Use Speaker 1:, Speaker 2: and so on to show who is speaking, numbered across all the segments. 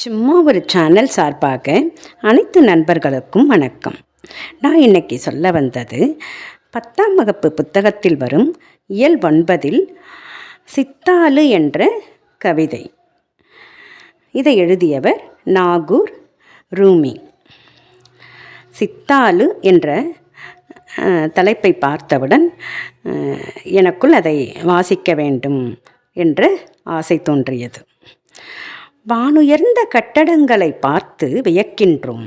Speaker 1: சும்மா ஒரு சேனல் சார்பாக அனைத்து நண்பர்களுக்கும் வணக்கம். நான் இன்னைக்கு சொல்ல வந்தது 10ஆம் வகுப்பு புத்தகத்தில் வரும் இயல் 9 சித்தாலு என்ற கவிதை. இதை எழுதியவர் நாகூர் ரூமி. சித்தாலு என்ற தலைப்பை பார்த்தவுடன் எனக்குள் அதை வாசிக்க வேண்டும் என்ற ஆசை தோன்றியது. வானுயர்ந்த கட்டடங்களை பார்த்து வியக்கின்றோம்,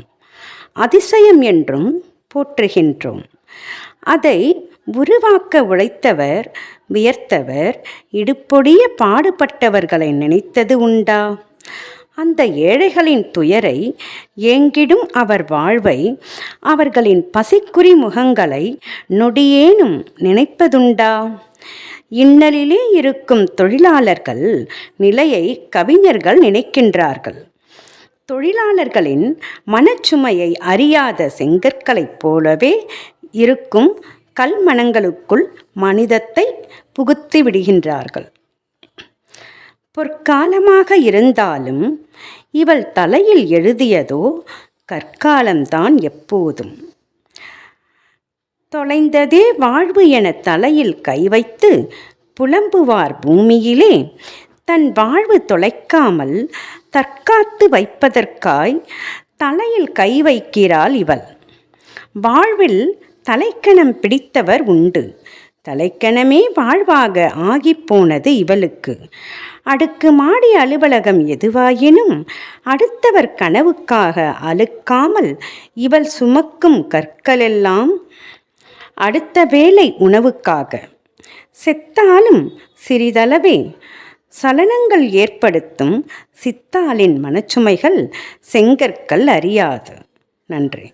Speaker 1: அதிசயம் என்றும் போற்றுகின்றோம். அதை உருவாக்க உழைத்தவர், வியர்த்தவர், இடுப்பொடிய பாடுபட்டவர்களை நினைத்தது உண்டா? அந்த ஏழைகளின் துயரை, ஏங்கிடும் அவர் வாழ்வை, அவர்களின் பசிக்குறி முகங்களை நொடியேனும் நினைப்பதுண்டா? இன்னலிலே இருக்கும் தொழிலாளர்கள் நிலையை கவிஞர்கள் நினைக்கின்றார்கள். தொழிலாளர்களின் மனச்சுமையை அறியாத செங்கற்களைப் போலவே இருக்கும் கல்மனங்களுக்குள் மனிதத்தை புகுத்தி விடுகின்றார்கள். பொற்காலமாக இருந்தாலும் இவள் தலையில் எழுதியதோ கற்காலம்தான் எப்போதும். தொலைந்ததே வாழ்வு என தலையில் கை வைத்து புலம்புவார் பூமியிலே, தன் வாழ்வு தொலைக்காமல் தற்காத்து வைப்பதற்காய் தலையில் கை வைக்கிறாள் இவள். வாழ்வில் தலைக்கணம் பிடித்தவர் உண்டு, தலைக்கணமே வாழ்வாக ஆகிப்போனது இவளுக்கு. அடுக்கு மாடி அலுவலகம் எதுவாயினும் அடுத்தவர் கனவுக்காக அழுக்காமல் இவள் சுமக்கும் கற்களெல்லாம் அடுத்த வேளை உணவுக்காக. செத்தாலும் சிறிதளவே சலனங்கள் ஏற்படுத்தும் சித்தாலின் மனச்சுமைகள் செங்கற்கள் அறியாது. நன்றி.